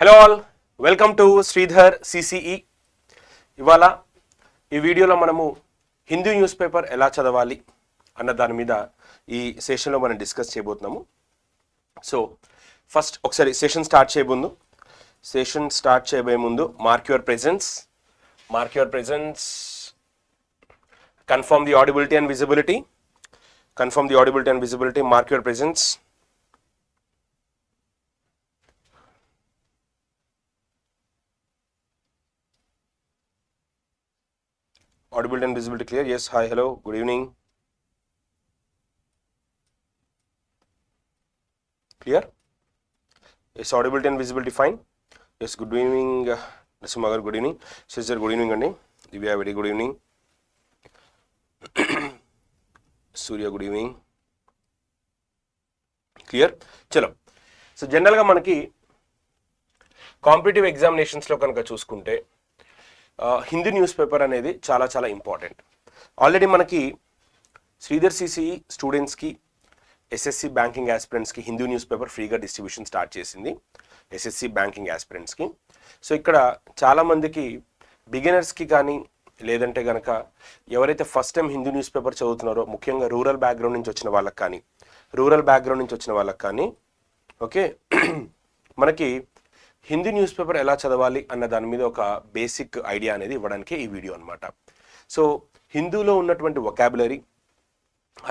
Hello all, welcome to Sridhar CCE. ఇవాళ ఈ వీడియోలో మనము హిందూ న్యూస్ పేపర్ ఎలా చదవాలి అన్న దాని మీద ఈ సెషన్లో మనం డిస్కస్ చేయబోతున్నాము. సో ఫస్ట్ ఒకసారి సెషన్ స్టార్ట్ చేయబోయే ముందు mark your presence, confirm the audibility and visibility, mark your presence. Audibility and visibility clear? Yes, hi, hello, good evening. Clear? Yes, audibility and visibility fine? Yes, good evening, Nasimagar, good evening. Sister, good evening, Andi. Divya, very good evening. Surya, good evening. Clear? Chalo. So, general ga manaki competitive ఎగ్జామినేషన్స్లో కనుక చూసుకుంటే Hindi news paper అనేది చాలా చాలా important. Already మనకి Sridhar CCE స్టూడెంట్స్కి, SSC banking ఆస్పిరెంట్స్కి Hindi news paper ఫ్రీగా డిస్ట్రిబ్యూషన్ స్టార్ట్ చేసింది, SSC బ్యాంకింగ్ ఆస్పిరెంట్స్కి. సో ఇక్కడ చాలామందికి బిగినర్స్కి కానీ లేదంటే కనుక ఎవరైతే first time Hindi news paper చదువుతున్నారో, ముఖ్యంగా రూరల్ బ్యాక్గ్రౌండ్ నుంచి వచ్చిన వాళ్ళకి కానీ ఓకే మనకి హిందీ న్యూస్ పేపర్ ఎలా చదవాలి అన్న దాని మీద ఒక బేసిక్ ఐడియా అనేది ఇవ్వడానికి ఈ వీడియో అనమాట. సో హిందూలో ఉన్నటువంటి వొకాబులరీ,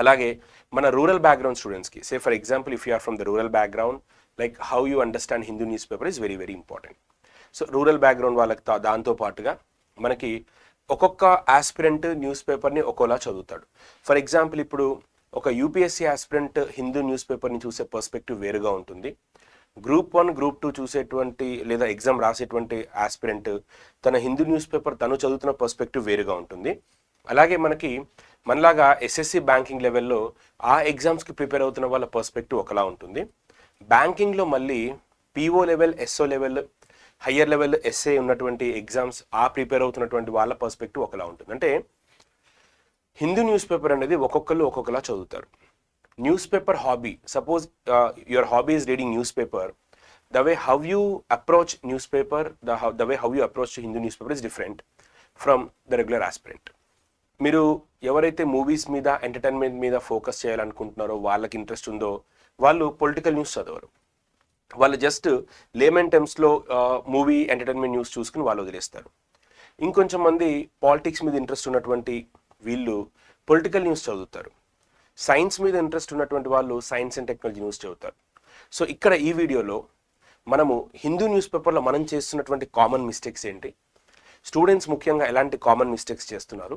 అలాగే మన రూరల్ బ్యాక్గ్రౌండ్ స్టూడెంట్స్కి, say for example if you are from the rural background, like how you understand Hindu news paper is very very important. So rural background వాళ్ళకి దాంతో పాటుగా మనకి ఒక్కొక్క ఆస్పిరెంట్ న్యూస్ పేపర్ని ఒక్కోలా చదువుతాడు. ఫర్ ఎగ్జాంపుల్ ఇప్పుడు ఒక UPSC ఆస్పిరెంట్ హిందూ న్యూస్ పేపర్ని చూసే పర్స్పెక్టివ్ వేరుగా ఉంటుంది. గ్రూప్ 1, గ్రూప్ 2 చూసేటువంటి లేదా ఎగ్జామ్ రాసేటువంటి ఆస్పిరెంట్ తన హిందూ న్యూస్ పేపర్ తను చదువుతున్న పర్స్పెక్టివ్ వేరుగా ఉంటుంది. అలాగే మనలాగా SSC బ్యాంకింగ్ లెవెల్లో ఆ ఎగ్జామ్స్కి ప్రిపేర్ అవుతున్న వాళ్ళ పర్స్పెక్టివ్ ఒకలా ఉంటుంది. బ్యాంకింగ్లో మళ్ళీ PO level, SO level, higher level SA ఉన్నటువంటి ఎగ్జామ్స్ ఆ ప్రిపేర్ అవుతున్నటువంటి వాళ్ళ పర్స్పెక్టివ్ ఒకలా ఉంటుంది. అంటే హిందూ న్యూస్ పేపర్ అనేది ఒక్కొక్కరు ఒక్కొక్కలా చదువుతారు. Newspaper hobby, suppose your hobby is reading newspaper, the way how you approach newspaper, the way how you approach Hindu newspaper is different from the regular aspirant. మీరు ఎవరైతే మూవీస్ మీద, ఎంటర్టైన్మెంట్ మీద focus చేయాలనుకుంటున్నారో, వాళ్ళకి ఇంట్రెస్ట్ ఉందో వాళ్ళు political news చదవరు. వాళ్ళు జస్ట్ లేమన్ టర్మ్స్లో మూవీ, ఎంటర్టైన్మెంట్ న్యూస్ చూసుకుని వాళ్ళు వదిలేస్తారు. ఇంకొంచెం మంది పాలిటిక్స్ మీద ఇంట్రెస్ట్ ఉన్నటువంటి వీళ్ళు పొలిటికల్ న్యూస్ చదువుతారు. సైన్స్ మీద ఇంట్రెస్ట్ ఉన్నటువంటి వాళ్ళు సైన్స్ అండ్ టెక్నాలజీ న్యూస్ చదువుతారు. సో ఇక్కడ ఈ వీడియోలో మనము హిందూ న్యూస్ పేపర్లో మనం చేస్తున్నటువంటి కామన్ మిస్టేక్స్ ఏంటి, స్టూడెంట్స్ ముఖ్యంగా ఎలాంటి కామన్ మిస్టేక్స్ చేస్తున్నారు,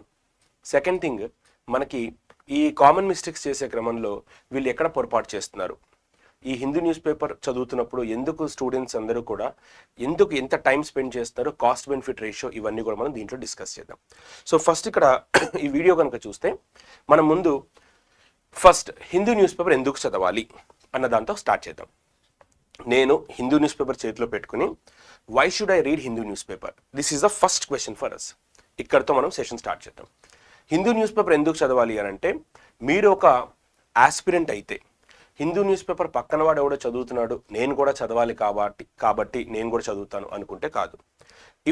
సెకండ్ థింగ్ మనకి ఈ కామన్ మిస్టేక్స్ చేసే క్రమంలో వీళ్ళు ఎక్కడ పొరపాటు చేస్తున్నారు, ఈ హిందూ న్యూస్ పేపర్ చదువుతున్నప్పుడు ఎందుకు స్టూడెంట్స్ అందరూ కూడా ఎంత టైం స్పెండ్ చేస్తున్నారు, కాస్ట్ బెనిఫిట్ రేషియో, ఇవన్నీ కూడా మనం దీంట్లో డిస్కస్ చేద్దాం. సో ఫస్ట్ ఇక్కడ ఈ వీడియో కనుక చూస్తే మనం ముందు ఫస్ట్ హిందూ న్యూస్ పేపర్ ఎందుకు చదవాలి అన్న దాంతో స్టార్ట్ చేద్దాం. నేను హిందూ న్యూస్ పేపర్ చేతిలో పెట్టుకుని why should I read Hindu news paper, this is the first question for us. ఇక్కడతో మనం సెషన్ స్టార్ట్ చేద్దాం. హిందూ న్యూస్ పేపర్ ఎందుకు చదవాలి అని అంటే, మీరు ఒక ఆస్పిరెంట్ అయితే హిందూ న్యూస్ పేపర్ పక్కన వాడు ఎవడో చదువుతున్నాడు, నేను కూడా చదవాలి కాబట్టి నేను కూడా చదువుతాను అనుకుంటే కాదు.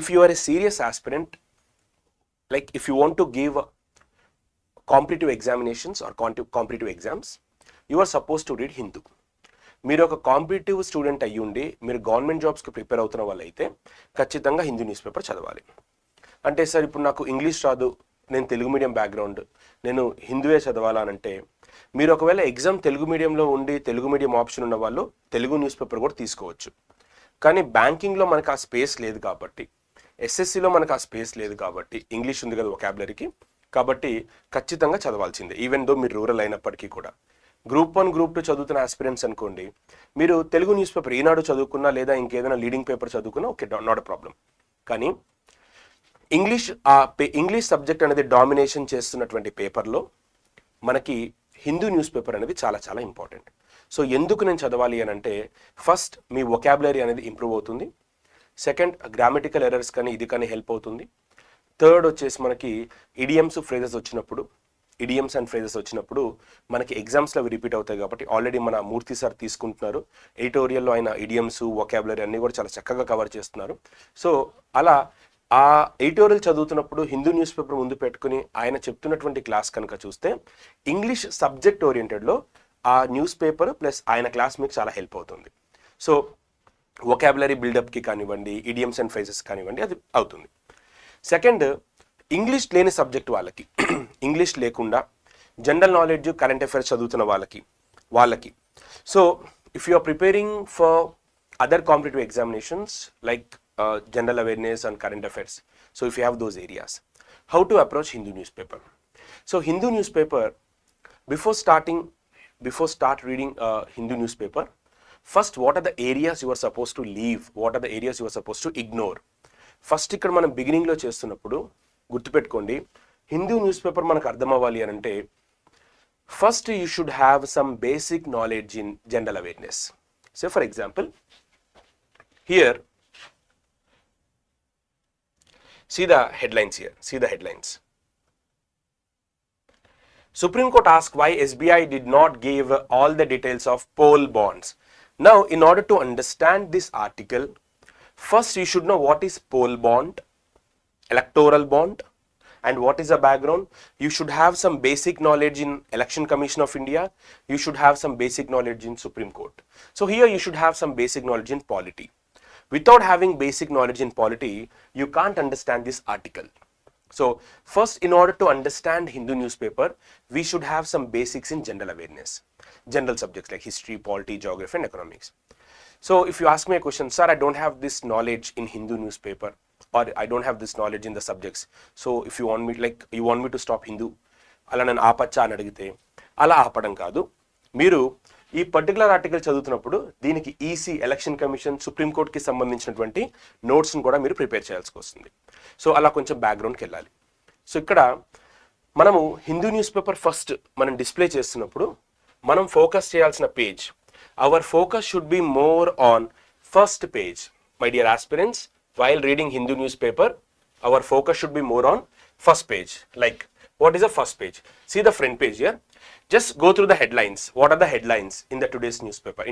If you are a serious aspirant, like if you want to give competitive examinations or competitive exams, you are suppose to read Hindu. మీరు ఒక కాంపిటేటివ్ స్టూడెంట్ అయ్యుండి మీరు గవర్నమెంట్ జాబ్స్కి ప్రిపేర్ అవుతున్న వాళ్ళైతే ఖచ్చితంగా హిందూ న్యూస్ పేపర్ చదవాలి. అంటే సార్ ఇప్పుడు నాకు ఇంగ్లీష్ రాదు, నేను తెలుగు మీడియం బ్యాక్గ్రౌండ్, నేను హిందూవే చదవాలనంటే, మీరు ఒకవేళ ఎగ్జామ్ తెలుగు మీడియంలో ఉండి తెలుగు మీడియం ఆప్షన్ ఉన్న వాళ్ళు తెలుగు న్యూస్ పేపర్ కూడా తీసుకోవచ్చు. కానీ బ్యాంకింగ్లో మనకు ఆ స్పేస్ లేదు కాబట్టి, SSCలో మనకు ఆ స్పేస్ లేదు కాబట్టి, ఇంగ్లీష్ ఉంది కదా వొకాబులరీకి, కాబట్టి ఖచ్చితంగా చదవాల్సిందే. ఈవెన్ దో మీరు రూరల్ అయినప్పటికీ కూడా గ్రూప్ 1, గ్రూప్ 2 చదువుతున్న ఆస్పిరెంట్స్ అనుకోండి, మీరు తెలుగు న్యూస్ పేపర్ ఈనాడు చదువుకున్నా లేదా ఇంకేదైనా లీడింగ్ పేపర్ చదువుకున్నా ఓకే, నాట్ అ ప్రాబ్లం. కానీ ఇంగ్లీష్ సబ్జెక్ట్ అనేది డామినేషన్ చేస్తున్నటువంటి పేపర్లో మనకి హిందూ న్యూస్ పేపర్ అనేది చాలా చాలా ఇంపార్టెంట్. సో ఎందుకు నేను చదవాలి అని అంటే, ఫస్ట్ మీ వొకాబులరీ అనేది ఇంప్రూవ్ అవుతుంది, సెకండ్ గ్రామటికల్ ఎర్రర్స్ కానీ ఇది కానీ హెల్ప్ అవుతుంది, థర్డ్ వచ్చేసి మనకి ఇడియమ్స్, ఫ్రేజెస్ వచ్చినప్పుడు ఇడియమ్స్ అండ్ ఫ్రేజెస్ వచ్చినప్పుడు మనకి ఎగ్జామ్స్లో అవి రిపీట్ అవుతాయి కాబట్టి ఆల్రెడీ మన మూర్తి సార్ తీసుకుంటున్నారు. ఎడిటోరియల్లో ఆయన ఇడియమ్స్ వొకాబులరీ అన్నీ కూడా చాలా చక్కగా కవర్ చేస్తున్నారు. సో అలా ఆ ఎడిటోరియల్ చదువుతున్నప్పుడు హిందూ న్యూస్ పేపర్ ముందు పెట్టుకుని ఆయన చెప్తున్నటువంటి క్లాస్ కనుక చూస్తే ఇంగ్లీష్ సబ్జెక్ట్ ఓరియంటెడ్లో ఆ న్యూస్ పేపర్ ప్లస్ ఆయన క్లాస్ మీకు చాలా హెల్ప్ అవుతుంది. సో వొకాబులరీ బిల్డప్కి కానివ్వండి, ఇడియమ్స్ అండ్ ఫ్రేజెస్ కానివ్వండి, అది అవుతుంది. సెకండ్, ఇంగ్లీష్ లేని సబ్జెక్ట్ వాళ్ళకి, ఇంగ్లీష్ లేకుండా జనరల్ నాలెడ్జ్ కరెంట్ అఫైర్స్ చదువుతున్న వాళ్ళకి so if you are preparing for other competitive examinations like general awareness and current affairs, so if you have those areas, how to approach Hindu newspaper. So Hindu newspaper, before start reading Hindu newspaper, first what are the areas you are supposed to leave, what are the areas you are supposed to ignore. First ఇక్కడ మనం beginning లో చేస్తున్నప్పుడు గుర్తుపెట్టుకోండి, Hindu news paper మనకు అర్థం అవ్వాలి అని అంటే first you should have some basic knowledge in general awareness. So for example here see the headlines here. See the headlines. Supreme Court asked why SBI did not give all the details of poll bonds. Now, in order to understand this article, first you should know what is poll bond, electoral bond, and what is the background. You should have some basic knowledge in Election Commission of India. You should have some basic knowledge in Supreme Court. So here you should have some basic knowledge in polity. Without having basic knowledge in polity, you can't understand this article. So first, in order to understand Hindu newspaper, we should have some basics in general awareness, general subjects like history, polity, geography and economics. So if you ask me a question, sir, I don't have this knowledge in Hindu newspaper, or I don't have this knowledge in the subjects, so if you want me to stop Hindu, ala nan aapacha ani adigite ala aapadam kaadu, మీరు ఈ particular article చదువుతున్నప్పుడు దీనికి EC, election commission, సుప్రీంకోర్టుకి సంబంధించినటువంటి నోట్స్ని కూడా మీరు prepare చేయాల్సి వస్తుంది. సో అలా కొంచెం బ్యాక్గ్రౌండ్కి వెళ్ళాలి. సో ఇక్కడ మనము హిందూ న్యూస్ పేపర్ ఫస్ట్ మనం డిస్ప్లే చేస్తున్నప్పుడు మనం ఫోకస్ చేయాల్సిన page, our focus should be more on first page. My dear aspirants, while reading Hindu news paper, our focus should be more on first page. Like what is the first page? See the front page here. Just go through the headlines. What are the headlines in today's newspaper?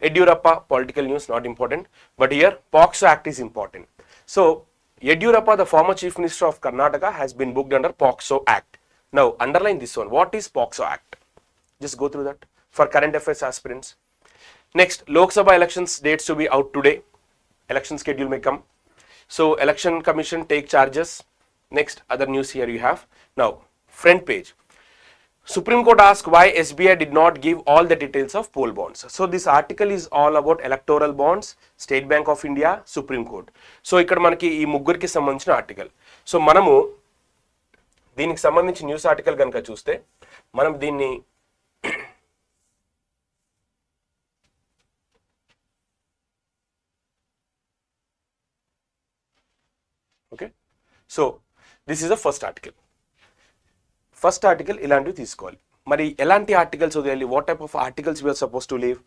Yediyurappa, political news, not important. But here, POXO Act is important. So, Yediyurappa, the former Chief Minister of Karnataka, has been booked under POXO Act. Now, underline this one. What is POXO Act? Just go through that for current affairs aspirants. Next, Lok Sabha elections dates to be out today. Election schedule may come. So, Election Commission take charges. Next, other news here you have. Now, front page. Supreme Court asked why SBI did not give all the details of poll bonds. So this article is all about electoral bonds, State Bank of India, Supreme Court. So ఇక్కడ మనకి ఈ ముగ్గురికి సంబంధించిన article. So మనము దీనికి సంబంధించి news article కనుక చూస్తే మనం దీన్ని okay. So this is the first article ఇలాంటివి తీసుకోవాలి. మరి ఎలాంటి ఆర్టికల్స్ వదిలేయాలి? What type of articles we are suppose to leave?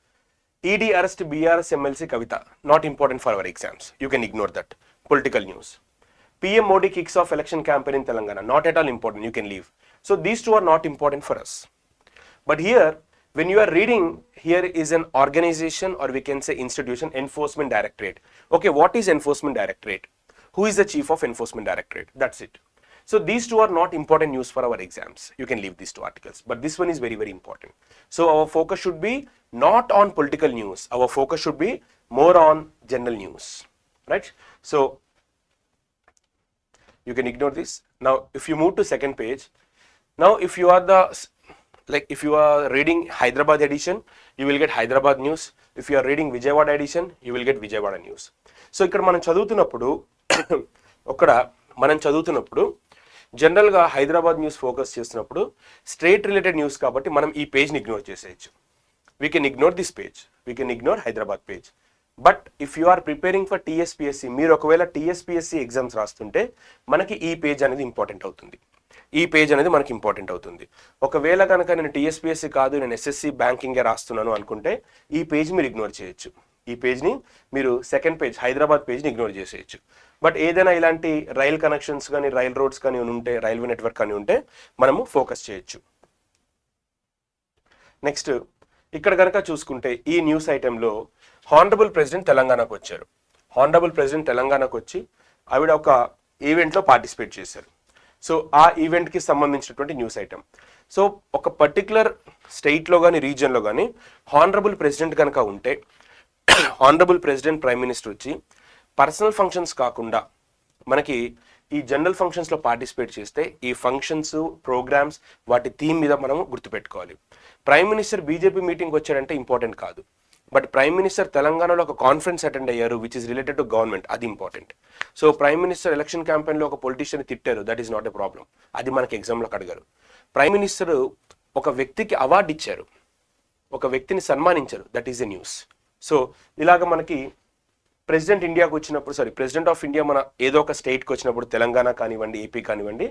ED arrest BRS MLC Kavitha, not important for our exams, you can ignore that. Political news. PM Modi kicks off election campaign in Telangana, not at all important, you can leave. So these two are not important for us. But here, when you are reading, here is an organization, or we can say institution, Enforcement Directorate. Okay, what is Enforcement Directorate? Who is the Chief of Enforcement Directorate? That's it. So these two are not important news for our exams. You can leave these two articles. But this one is very, very important. So our focus should be not on political news. Our focus should be more on general news. Right? So you can ignore this. Now, if you move to second page, now if you are reading Hyderabad edition, you will get Hyderabad news. If you are reading Vijayawada edition, you will get Vijayawada news. So ఇక్కడ మనం చదువుతున్నప్పుడు జనరల్గా Hyderabad news focus చేస్తున్నప్పుడు state related news కాబట్టి మనం ఈ పేజ్ని ignore చేసేయచ్చు. We can ignore this page, we can ignore Hyderabad page. But if you are preparing for TSPSC, మీరు ఒకవేళ టీఎస్పీఎస్సీ ఎగ్జామ్స్ రాస్తుంటే మనకి ఈ పేజ్ అనేది ఇంపార్టెంట్ అవుతుంది. ఒకవేళ కనుక నేను టీఎస్పీఎస్సీ కాదు, నేను ఎస్ఎస్సీ బ్యాంకింగే రాస్తున్నాను అనుకుంటే ఈ పేజ్ మీరు ఇగ్నోర్ చేయొచ్చు. ఈ పేజ్ని మీరు సెకండ్ పేజ్ హైదరాబాద్ పేజ్ని ఇగ్నోర్ చేసేయచ్చు. బట్ ఏదైనా ఇలాంటి రైల్ కనెక్షన్స్ కానీ రైల్ రోడ్స్ కానీ ఉంటే, రైల్వే నెట్వర్క్ కానీ ఉంటే మనము ఫోకస్ చేయొచ్చు. నెక్స్ట్ ఇక్కడ కనుక చూసుకుంటే ఈ న్యూస్ ఐటెంలో హానరబుల్ ప్రెసిడెంట్ తెలంగాణకు వచ్చారు. హానరబుల్ ప్రెసిడెంట్ తెలంగాణకు వచ్చి ఆవిడ ఒక ఈవెంట్లో పార్టిసిపేట్ చేశారు. సో ఆ ఈవెంట్కి సంబంధించినటువంటి న్యూస్ ఐటెం. సో ఒక పర్టికులర్ స్టేట్లో కానీ రీజియన్లో కానీ హానరబుల్ ప్రెసిడెంట్ కనుక ఉంటే హానరబుల్ ప్రెసిడెంట్ ప్రైమ్ మినిస్టర్ వచ్చి పర్సనల్ ఫంక్షన్స్ కాకుండా మనకి ఈ జనరల్ ఫంక్షన్స్లో పార్టిసిపేట్ చేస్తే ఈ ఫంక్షన్స్ ప్రోగ్రామ్స్ వాటి థీమ్ మీద మనము గుర్తుపెట్టుకోవాలి. ప్రైమ్ మినిస్టర్ బీజేపీ మీటింగ్ వచ్చాడంటే ఇంపార్టెంట్ కాదు, బట్ ప్రైమ్ మినిస్టర్ తెలంగాణలో ఒక కాన్ఫరెన్స్ అటెండ్ అయ్యారు which is related to government, అది important. So prime minister election క్యాంపెయిన్లో ఒక పొలిటీషియన్ తిట్టారు, that is not a problem, అది మనకి ఎగ్జామ్లో అడిగారు. ప్రైమ్ మినిస్టర్ ఒక వ్యక్తికి అవార్డు ఇచ్చారు, ఒక వ్యక్తిని సన్మానించారు, that is a news. So ఇలాగ మనకి ప్రెసిడెంట్ ఇండియాకు వచ్చినప్పుడు ప్రెసిడెంట్ ఆఫ్ ఇండియా మన ఏదో ఒక స్టేట్కి వచ్చినప్పుడు తెలంగాణ కానివ్వండి, ఏపీ కానివ్వండి,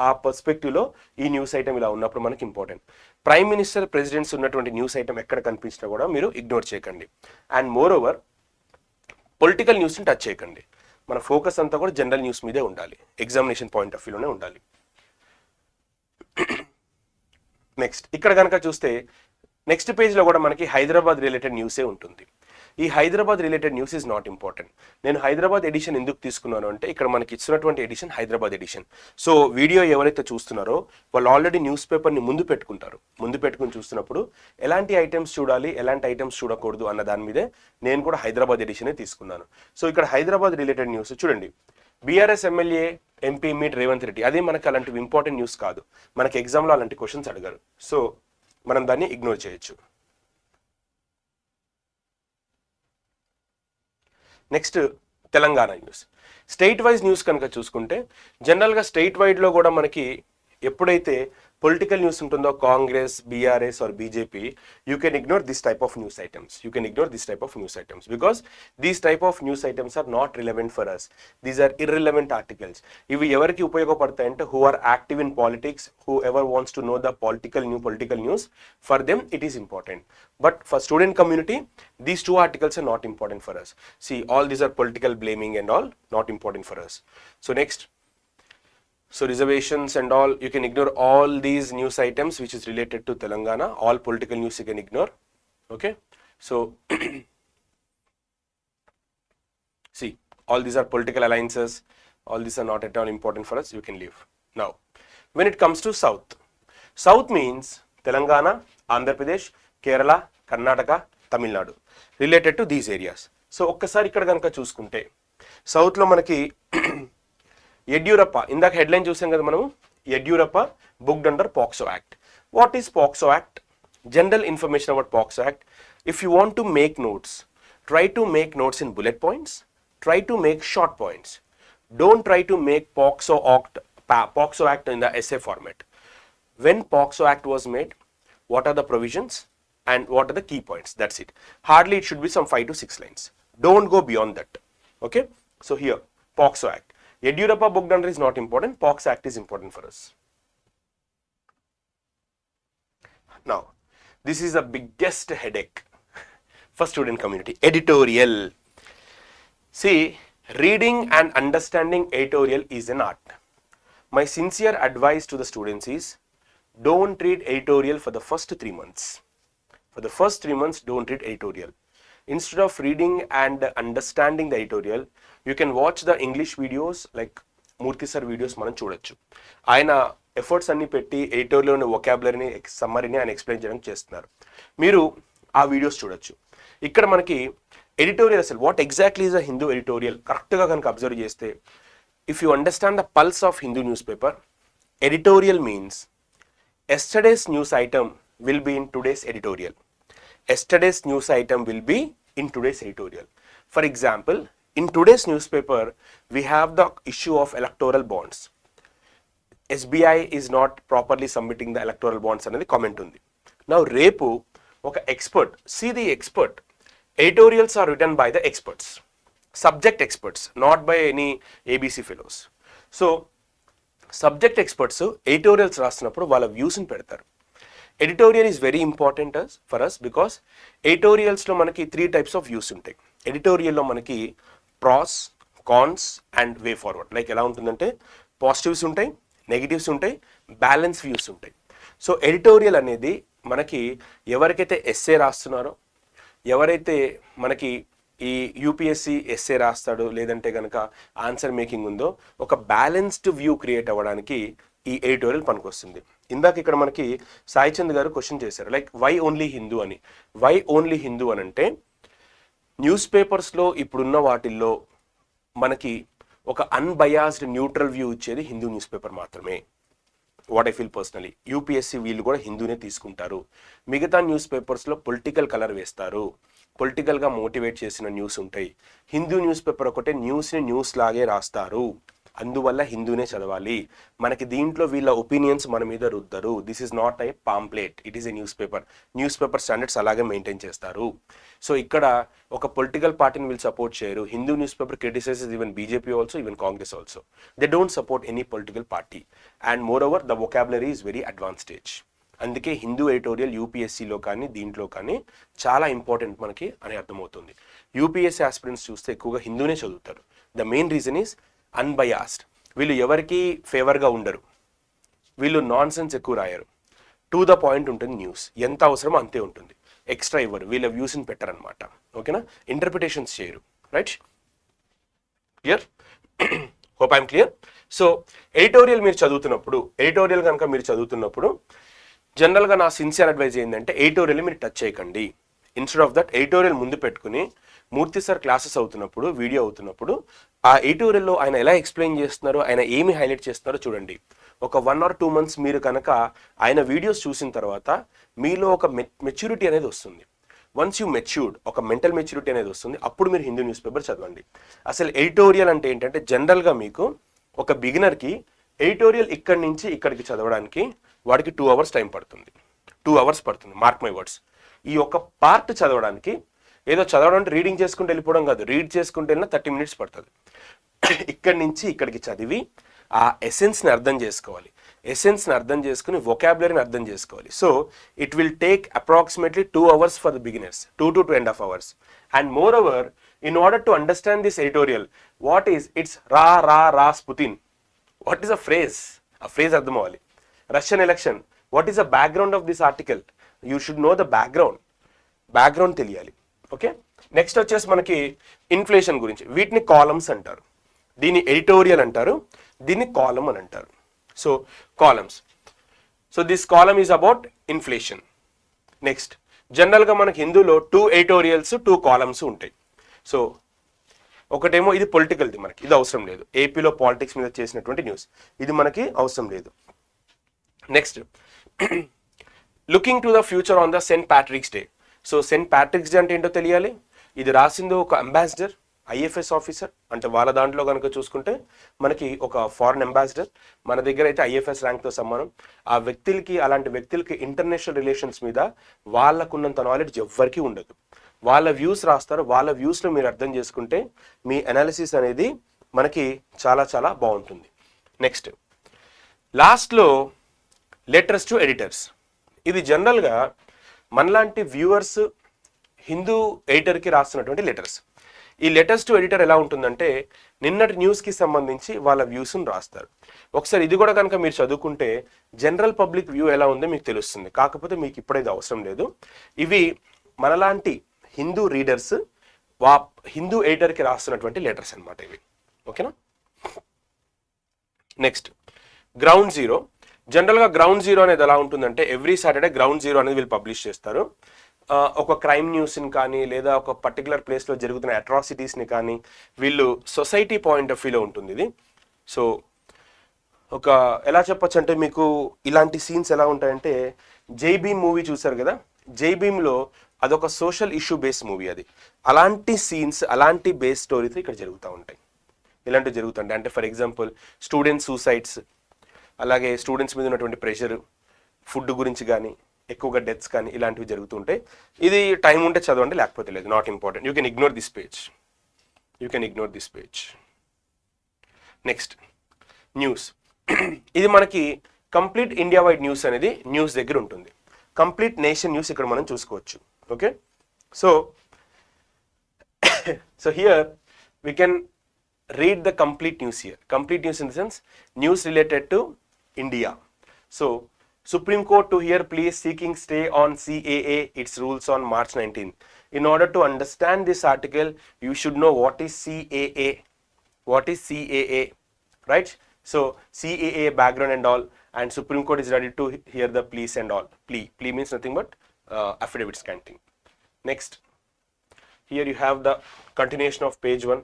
ఆ పర్స్పెక్టివ్లో ఈ న్యూస్ ఐటమ్ ఇలా ఉన్నప్పుడు మనకి ఇంపార్టెంట్. ప్రైమ్ మినిస్టర్ ప్రెసిడెంట్స్ ఉన్నటువంటి న్యూస్ ఐటమ్ ఎక్కడ కనిపించినా కూడా మీరు ఇగ్నోర్ చేయకండి. అండ్ మోర్ ఓవర్ పొలిటికల్ న్యూస్ని టచ్ చేయకండి. మన ఫోకస్ అంతా కూడా జనరల్ న్యూస్ మీదే ఉండాలి, ఎగ్జామినేషన్ పాయింట్ ఆఫ్ వ్యూలోనే ఉండాలి. నెక్స్ట్ ఇక్కడ కనుక చూస్తే నెక్స్ట్ పేజ్లో కూడా మనకి హైదరాబాద్ రిలేటెడ్ న్యూసే ఉంటుంది. ఈ Hyderabad related news is not important. నేను హైదరాబాద్ ఎడిషన్ ఎందుకు తీసుకున్నాను అంటే ఇక్కడ మనకి ఇచ్చినటువంటి edition Hyderabad edition. So video ఎవరైతే చూస్తున్నారో వాళ్ళు ఆల్రెడీ న్యూస్ పేపర్ని ముందు పెట్టుకుంటారు. ముందు పెట్టుకుని చూస్తున్నప్పుడు ఎలాంటి ఐటమ్స్ చూడాలి, ఎలాంటి ఐటమ్స్ చూడకూడదు అన్న దాని మీదే నేను కూడా హైదరాబాద్ ఎడిషనే తీసుకున్నాను. సో ఇక్కడ హైదరాబాద్ రిలేటెడ్ న్యూస్ చూడండి. BRS MLA MP meet Revanth Reddy, అది మనకి అలాంటివి ఇంపార్టెంట్ న్యూస్ కాదు, మనకి ఎగ్జామ్లో అలాంటి క్వశ్చన్స్ అడిగారు. సో మనం దాన్ని ఇగ్నోర్ చేయొచ్చు. Next Telangana news. State wise news కనుక చూసుకుంటే జనరల్గా స్టేట్ వైడ్లో కూడా మనకి ఎప్పుడైతే పొలిటికల్ న్యూస్ ఉంటుందో Congress, BRS or BJP, you can ignore this type of news items. You can ignore this type of news items because these type of news items are not relevant for us. These are irrelevant articles. ఇవి ఎవరికి ఉపయోగపడతాయంటే who are active in politics, whoever wants to know the political news, for them it is important. But for student community, these two articles are not important for us. See, all these are political blaming and all, not important for us. So next, so reservations and all, you can ignore all these news items which is related to Telangana. All political news you can ignore. Okay. So, see, all these are political alliances. All these are not at all important for us. You can leave. Now, when it comes to South, South means Telangana, Andhra Pradesh, Kerala, Karnataka, Tamil Nadu, related to these areas. So ఒక్కసారి ఇక్కడ కనుక చూసుకుంటే సౌత్లో మనకి యడ్యూరప్ప, ఇందాక headline చూసాం కదా మనము, Yediyurappa booked under POCSO act. What is POCSO act? General information about POCSO act. If you want to make notes, try to make notes in bullet points, try to make short points. Don't try to make POCSO act in the essay format. When POXO Act was made, what are the provisions and what are the key points? That's it. Hardly it should be some 5 to 6 lines. Don't go beyond that. Okay. So here, POXO Act. Yediyurappa booked under is not important. POXO Act is important for us. Now, this is the biggest headache for student community. Editorial. See, reading and understanding editorial is an art. My sincere advice to the students is, don't read editorial for the first 3 months. For the first 3 months, don't read editorial. Instead of reading and understanding the editorial, you can watch the English videos like Murthy sir videos మనం చూడొచ్చు. ఆయన efforts అన్ని పెట్టి ఎడిటోరియల్లోని వొకాబులరీని, సమ్మరీని ఆయన explain చేయడానికి చేస్తున్నారు. మీరు ఆ వీడియోస్ చూడొచ్చు. ఇక్కడ మనకి ఎడిటోరియల్ అసలు what exactly is a Hindu editorial కరెక్ట్గా కనుక అబ్జర్వ్ చేస్తే, if you understand the pulse of Hindu news paper, editorial means yesterday's news item will be in today's editorial. Yesterday's news item will be in today's editorial. For example, in today's newspaper, we have the issue of electoral bonds. SBI is not properly submitting the electoral bonds అనేది comment ఉంది. Now, రేపు ఒక expert, see the expert. Editorials are written by the experts, subject experts, not by any ABC fellows. So, subject experts editorials రాస్తున్నప్పుడు వాళ్ళ వ్యూస్ని పెడతారు. Editorial is very important for us because ఎడిటోరియల్స్లో మనకి 3 types ఆఫ్ వ్యూస్ ఉంటాయి. ఎడిటోరియల్లో మనకి pros, cons and way forward. Like ఎలా ఉంటుందంటే పాజిటివ్స్ ఉంటాయి, నెగిటివ్స్ ఉంటాయి, బ్యాలెన్స్ వ్యూస్ ఉంటాయి. సో ఎడిటోరియల్ అనేది మనకి ఎవరికైతే ఎస్ఏ రాస్తున్నారో, ఎవరైతే మనకి ఈ యూపీఎస్సి ఎస్ఏ రాస్తాడో లేదంటే కనుక ఆన్సర్ మేకింగ్ ఉందో ఒక బ్యాలెన్స్డ్ వ్యూ క్రియేట్ అవ్వడానికి ఈ ఎడిటోరియల్ పనికొస్తుంది. ఇందాక ఇక్కడ మనకి సాయి చంద్ గారు క్వశ్చన్ చేశారు, లైక్ వై ఓన్లీ హిందూ అని. వై ఓన్లీ హిందూ అని అంటే న్యూస్ పేపర్స్లో ఇప్పుడున్న వాటిల్లో మనకి ఒక అన్బయాస్డ్ న్యూట్రల్ వ్యూ ఇచ్చేది హిందూ న్యూస్ పేపర్ మాత్రమే. What I feel personally. UPSC వీళ్ళు కూడా హిందూనే తీసుకుంటారు. మిగతా న్యూస్ పేపర్స్లో పొలిటికల్ కలర్ వేస్తారు, పొలిటికల్గా మోటివేట్ చేసిన న్యూస్ ఉంటాయి. హిందూ న్యూస్ పేపర్ ఒకటే న్యూస్ని న్యూస్ లాగే రాస్తారు, అందువల్ల హిందూనే చదవాలి. మనకి దీంట్లో వీళ్ళ ఒపీనియన్స్ మన మీద రుద్దరు. This is not a pamphlet, it is a news paper. News paper standards అలాగే మెయింటైన్ చేస్తారు. సో ఇక్కడ ఒక పొలిటికల్ పార్టీని వీళ్ళు సపోర్ట్ చేయరు. Hindu news paper criticises even BJP also, even Congress also. They don't support any political party and moreover the vocabulary is very advance stage. అందుకే Hindu editorial యూపీఎస్సీలో కానీ దీంట్లో కానీ చాలా ఇంపార్టెంట్ మనకి అని అర్థమవుతుంది. యూపీఎస్సీ ఆస్పిరెంట్స్ చూస్తే ఎక్కువగా హిందూనే చదువుతారు. The main reason is unbiased. వీళ్ళు ఎవరికి ఫేవర్గా ఉండరు, వీళ్ళు నాన్ సెన్స్ ఎక్కువ రాయరు, టు ద పాయింట్ ఉంటుంది న్యూస్, ఎంత అవసరమో అంతే ఉంటుంది, ఎక్స్ట్రా ఇవ్వరు, వీళ్ళ వ్యూస్ని పెట్టరనమాట. ఓకేనా, ఇంటర్ప్రిటేషన్స్ చేయరు. Right, clear? Hope I'm clear. So editorial మీరు చదువుతున్నప్పుడు, ఎడిటోరియల్ కనుక మీరు చదువుతున్నప్పుడు జనరల్గా నా సిన్సియర్ అడ్వైజ్ ఏంటంటే ఎడిటోరియల్ మీరు టచ్ చేయకండి. ఇన్స్టెడ్ ఆఫ్ దట్ ఎడిటోరియల్ ముందు పెట్టుకుని మూర్తి సార్ క్లాసెస్ అవుతున్నప్పుడు, వీడియో అవుతున్నప్పుడు ఆ ఎడిటోరియల్లో ఆయన ఎలా ఎక్స్ప్లెయిన్ చేస్తున్నారో, ఆయన ఏమి హైలైట్ చేస్తున్నారో చూడండి. ఒక 1 or 2 months మీరు కనుక ఆయన వీడియోస్ చూసిన తర్వాత మీలో ఒక మెచ్యూరిటీ అనేది వస్తుంది. వన్స్ యూ మెచ్యూర్డ్, ఒక మెంటల్ మెచ్యూరిటీ అనేది వస్తుంది, అప్పుడు మీరు హిందూ న్యూస్ పేపర్ చదవండి. అసలు ఎడిటోరియల్ అంటే ఏంటంటే జనరల్గా మీకు ఒక బిగినర్కి ఎడిటోరియల్ ఇక్కడి నుంచి ఇక్కడికి చదవడానికి వాడికి 2 hours టైం పడుతుంది. 2 hours పడుతుంది, మార్క్ మై వర్డ్స్. ఈ ఒక పార్ట్ చదవడానికి ఏదో చదవడం అంటే రీడింగ్ చేసుకుంటూ వెళ్ళిపోవడం కాదు, రీడ్ చేసుకుంటూ వెళ్ళినా 30 minutes పడుతుంది. ఇక్కడి నుంచి ఇక్కడికి చదివి ఆ ఎసెన్స్ని అర్థం చేసుకోవాలి, ఎసెన్స్ని అర్థం చేసుకుని వొకాబులరీని అర్థం చేసుకోవాలి. So it will take approximately 2 hours for the beginners, 2 to 2.5 hours. And moreover, in order to understand this editorial, what is its Rasputin, what is a phrase, ఆ ఫ్రేజ్ అర్థం అవ్వాలి. Russian election, what is the background of this article, you should know the background తెలియాలి. Okay, next వచ్చేసి మనకి inflation గురించి. వీటిని columns అంటారు, దీన్ని ఎడిటోరియల్ అంటారు, దీన్ని కాలమ్ అని అంటారు. So columns, so this column is about inflation. Next, జనరల్గా మనకి హిందూలో 2 editorials 2 columns ఉంటాయి. సో ఒకటేమో ఇది పొలిటికల్ది, మనకి ఇది అవసరం లేదు, ఏపీలో పాలిటిక్స్ మీద చేసినటువంటి న్యూస్, ఇది మనకి అవసరం లేదు. Next, looking to the future on the Saint Patrick's day. So Saint Patrick's day అంటే ఏంటో తెలియాలి. ఇది రాసింది ఒక అంబాసిడర్, ఐఎఫ్ఎస్ ఆఫీసర్, అంటే వాళ్ళ దాంట్లో కనుక చూసుకుంటే మనకి ఒక ఫారెన్ అంబాసిడర్, మన దగ్గర అయితే ఐఎఫ్ఎస్ ర్యాంక్తో సమానం. ఆ వ్యక్తులకి, అలాంటి వ్యక్తులకి ఇంటర్నేషనల్ రిలేషన్స్ మీద వాళ్ళకున్నంత నాలెడ్జ్ ఎవ్వరికీ ఉండదు. వాళ్ళ వ్యూస్ రాస్తారు, వాళ్ళ వ్యూస్లో మీరు అర్థం చేసుకుంటే మీ అనాలిసిస్ అనేది మనకి చాలా చాలా బాగుంటుంది. నెక్స్ట్, లాస్ట్లో లెటర్స్ టు ఎడిటర్స్. ఇది జనరల్గా మనలాంటి వ్యూవర్స్ హిందూ ఎడిటర్కి రాస్తున్నటువంటి లెటర్స్. ఈ లెటర్స్ టు ఎడిటర్ ఎలా ఉంటుందంటే నిన్నటి న్యూస్కి సంబంధించి వాళ్ళ వ్యూస్ని రాస్తారు. ఒకసారి ఇది కూడా కనుక మీరు చదువుకుంటే జనరల్ పబ్లిక్ వ్యూ ఎలా ఉందో మీకు తెలుస్తుంది. కాకపోతే మీకు ఇప్పుడైతే అవసరం లేదు. ఇవి మనలాంటి హిందూ రీడర్స్ హిందూ ఎడిటర్కి రాస్తున్నటువంటి లెటర్స్ అనమాట ఇవి. ఓకేనా? Next, ground zero. జనరల్గా గ్రౌండ్ జీరో అనేది ఎలా ఉంటుందంటే ఎవ్రీ సాటర్డే గ్రౌండ్ జీరో అనేది వీళ్ళు పబ్లిష్ చేస్తారు. ఒక క్రైమ్ న్యూస్ని కానీ లేదా ఒక పర్టికులర్ ప్లేస్లో జరుగుతున్న అట్రాసిటీస్ని కానీ వీళ్ళు సొసైటీ పాయింట్ ఆఫ్ వ్యూలో ఉంటుంది ఇది. సో ఒక ఎలా చెప్పొచ్చు అంటే మీకు ఇలాంటి సీన్స్ ఎలా ఉంటాయంటే జై భీమ్ మూవీ చూసారు కదా, జై భీమ్లో అదొక సోషల్ ఇష్యూ బేస్డ్ మూవీ అది. అలాంటి సీన్స్, అలాంటి బేస్ స్టోరీస్ ఇక్కడ జరుగుతూ ఉంటాయి, ఇలాంటివి జరుగుతుంటాయి. అంటే ఫర్ ఎగ్జాంపుల్ స్టూడెంట్ సూసైడ్స్, అలాగే స్టూడెంట్స్ మీద ఉన్నటువంటి ప్రెషర్, ఫుడ్ గురించి కానీ ఎక్కువగా డెత్స్ కానీ ఇలాంటివి జరుగుతుంటాయి. ఇది టైం ఉంటే చదవండి, లేకపోతే లేదు, not important. You can ignore this page. Next, news. ఇది మనకి కంప్లీట్ ఇండియా వైడ్ న్యూస్ అనేది న్యూస్ దగ్గర ఉంటుంది. కంప్లీట్ నేషన్ న్యూస్ ఇక్కడ మనం చూసుకోవచ్చు. Okay, so here we can read the complete news here. Complete news in the sense, news related to India. So, Supreme Court to hear plea seeking stay on CAA, its rules on March 19. In order to understand this article, you should know what is CAA. What is CAA, right? So, CAA background and all, and Supreme Court is ready to hear the pleas and all. Plea means nothing but affidavits kind of thing. Next, here you have the continuation of page 1.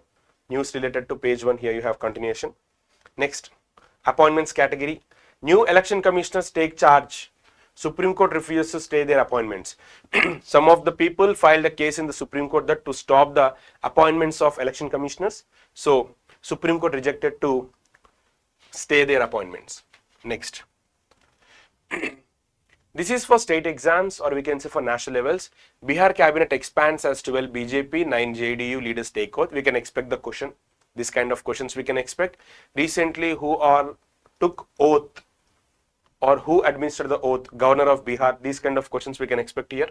News related to page 1, here you have continuation. Next, appointments category. New election commissioners take charge. Supreme Court refuses to stay their appointments. Some of the people filed a case in the Supreme Court that to stop the appointments of election commissioners. So, Supreme Court rejected to stay their appointments. Next. This is for state exams, or we can say for national levels. Bihar cabinet expands as 12 BJP, 9 JDU leaders take oath. We can expect the question. This kind of questions we can expect. Recently, who took oath or who administered the oath? Governor of Bihar. These kind of questions we can expect here.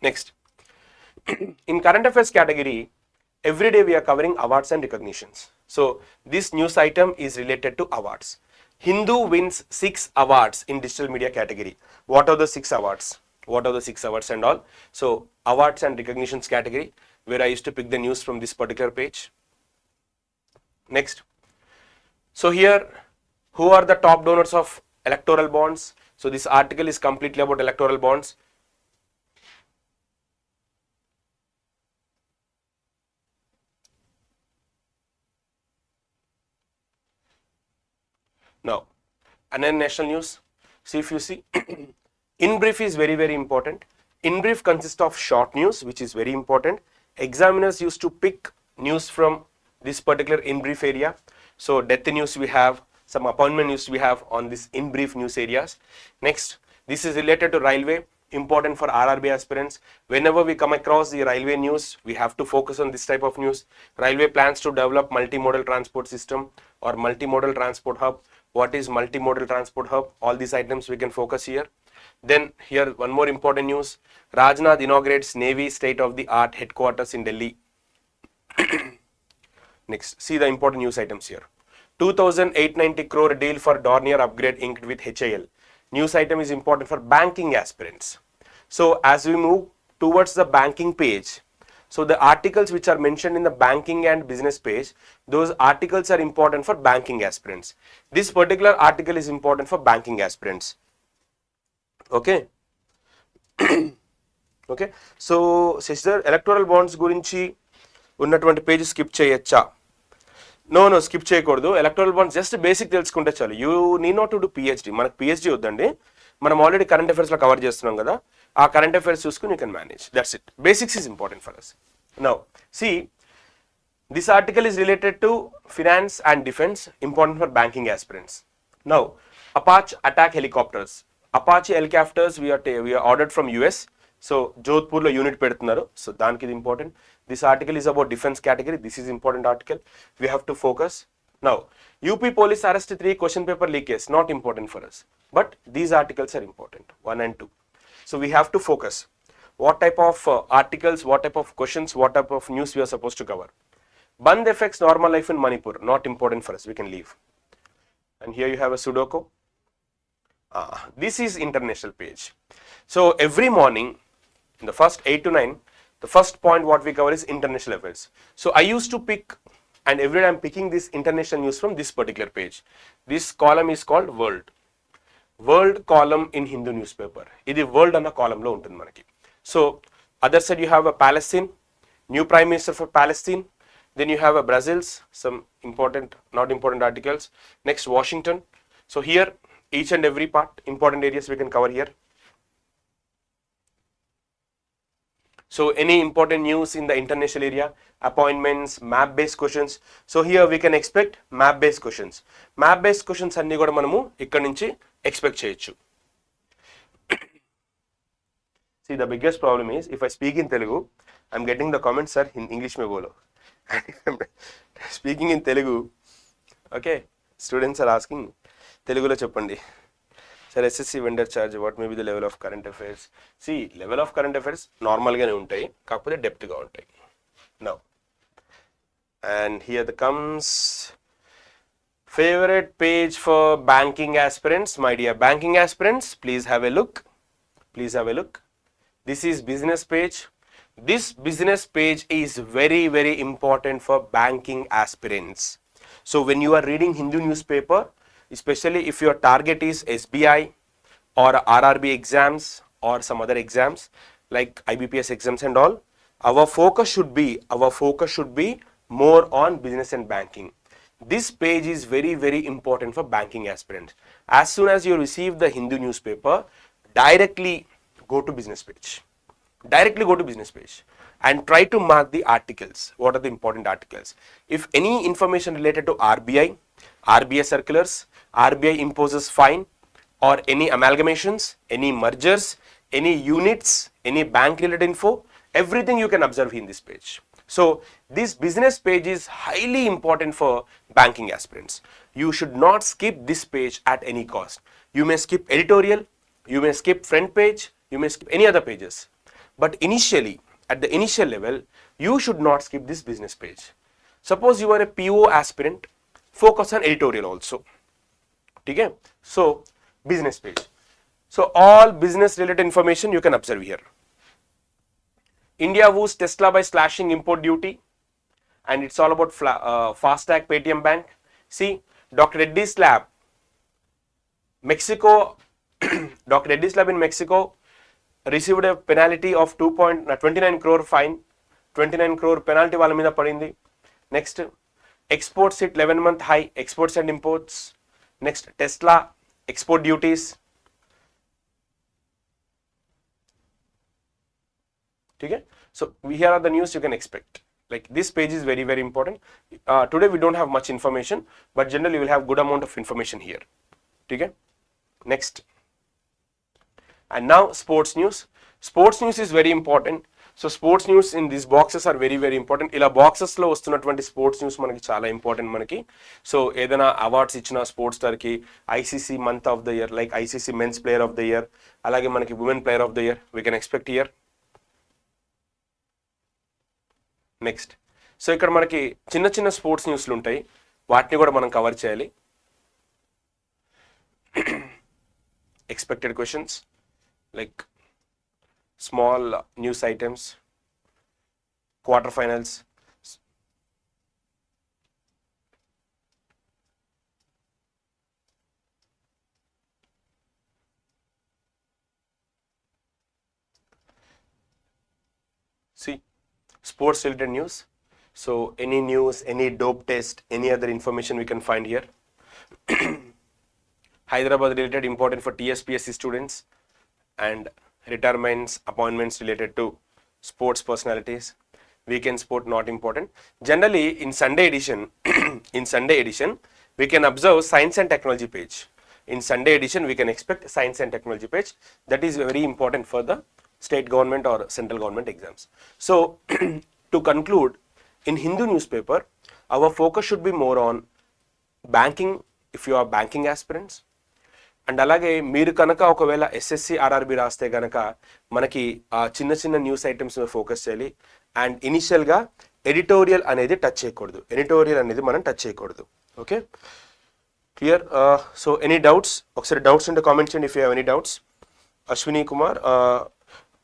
Next. In current affairs category, every day we are covering awards and recognitions. So, this news item is related to awards. Hindu wins 6 awards in digital media category. What are the 6 awards? What are the 6 awards and all? So, awards and recognitions category, where I used to pick the news from this particular page. Next. So, here, who are the top donors of electoral bonds? So, this article is completely about electoral bonds. Now, another national news. See if you see, in brief is very, very important. In brief consists of short news, which is very important. Examiners used to pick news from this particular in brief area. So, death news we have, some appointment news we have on this in brief news areas. Next, this is related to railway, important for RRB aspirants. Whenever we come across the railway news, we have to focus on this type of news. Railway plans to develop multimodal transport system or multimodal transport hub. What is multimodal transport hub? All these items we can focus here. Then here one more important news. Rajnath inaugurates Navy state-of-the-art headquarters in Delhi. Next, see the important news items here. 2,890 crore deal for Dornier upgrade inked with HAL. News item is important for banking aspirants. So as we move towards the banking page, so the articles which are mentioned in the banking and business page, those articles are important for banking aspirants. This particular article is important for banking aspirants. Okay. Okay. So, sister, electoral bonds gurinchi ఉన్నటువంటి page skip చేయొచ్చా? No skip చేయకూడదు. Electoral bonds just basic తెలుసుకుంటే చాలు. You need not to do PhD. మనకు PhD వద్దండి. మనం already current అఫైర్స్లో cover చేస్తున్నాం కదా, ఆ కరెంట్ అఫైర్స్ చూసుకుని you can manage. That's it. Basics is important for us. Now see this article is related to finance and defence, important for banking aspirants. Now Apache attack helicopters. Apache helicopters we are ordered from US. So జోధ్పూర్లో unit పెడుతున్నారు. So దానికి ఇది important. This article is about defense category. This is important article. We have to focus. Now, UP police arrest 3 question paper leak case. Not important for us. But these articles are important. 1 and 2. So we have to focus. What type of articles, what type of questions, what type of news we are supposed to cover. Bandh affects normal life in Manipur. Not important for us. We can leave. And here you have a Sudoku. This is international page. So every morning, in the first 8 to 9, the first point what we cover is international affairs. So I used to pick, and every day I'm picking this international news from this particular page. This column is called world. World column in Hindu newspaper. Idi world anna column lo untundi manaki. So other side you have a Palestine, new prime minister for Palestine. Then you have a Brazil's, some important, not important articles. Next, Washington. So here each and every part, important areas we can cover here. So any important news in the international area, appointments, map based questions. So here we can expect map based questions. Map based questions anni kuda manamu ikkadi nunchi expect cheyochu. See, the biggest problem is if I speak in Telugu, I'm getting the comments, sir, in English mein bolo. Speaking in Telugu, okay, students are asking Telugu lo cheppandi. Sir, SSC vendor charge, what may be the level of current affairs? See, level of current affairs normal గానే ఉంటాయి, కాకపోతే depth గా ఉంటాయి. Now, And here comes favorite page for banking aspirants. My dear banking aspirants, please have a look. Please have a look. This is business page. This business page is very, very important for banking aspirants. So when you are reading Hindu newspaper, especially if your target is SBI or RRB exams or some other exams like IBPS exams and all, our focus should be more on business and banking. This page is very, very important for banking aspirants. As soon as you receive the Hindu newspaper, directly go to business page. Directly go to business page and try to mark the articles. What are the important articles? If any information related to RBI circulars, RBI imposes fine, or any amalgamations, any mergers, any units, any bank related info, everything you can observe in this page. So this business page is highly important for banking aspirants. You should not skip this page at any cost. You may skip editorial, you may skip front page, you may skip any other pages. But initially, at the initial level, you should not skip this business page. Suppose you are a PO aspirant, focus on editorial also. Okay? So, business page. So, all business related information you can observe here. India woos Tesla by slashing import duty, and it's all about FASTag Paytm Bank. See, Dr. Reddy's lab, Mexico, Dr. Reddy's lab in Mexico received a penalty of 29 crore fine, 29 crore penalty వాళ్ళ మీద పడింది. Next, exports hit 11-month high, exports and imports. Next, Tesla export duties. Okay? So here are the news you can expect. Like this page is very, very important. Today we don't have much information, but generally you will have good amount of information here. Okay? Next. And now sports news. Sports news is very important. So sports news in these boxes are very, very important. ఇలా boxes లో వస్తున్నటువంటి sports news మనకి చాలా important మనకి. So ఏదైనా awards ఇచ్చిన sports స్టార్కి ICC month of the year, like ICC men's player of the year, అలాగే మనకి women player of the year we can expect year. Next, so ఇక్కడ మనకి చిన్న చిన్న స్పోర్ట్స్ న్యూస్లు ఉంటాయి, వాటిని కూడా మనం కవర్ చేయాలి. Expected questions like small news items, quarterfinals, see sports related news. So any news, any dope test, any other information we can find here. Hyderabad related, important for TSPSC students, and retirements, appointments related to sports personalities. Weekend sport not important. Generally in Sunday edition we can observe science and technology page. In Sunday edition we can expect science and technology page. That is very important for the state government or central government exams. So to conclude, in Hindu newspaper our focus should be more on banking if you are banking aspirants. And అలాగే మీరు కనుక ఒకవేళ SSC RRB రాస్తే కనుక మనకి చిన్న చిన్న news items మీద ఫోకస్ చేయాలి. అండ్ ఇనిషియల్గా ఎడిటోరియల్ అనేది టచ్ చేయకూడదు, ఎడిటోరియల్ అనేది మనం టచ్ చేయకూడదు. Okay, clear? So any doubts? ఒకసారి డౌట్స్ ఉంటే కామెంట్ చేయండి if you have any doubts. Ashwini Kumar,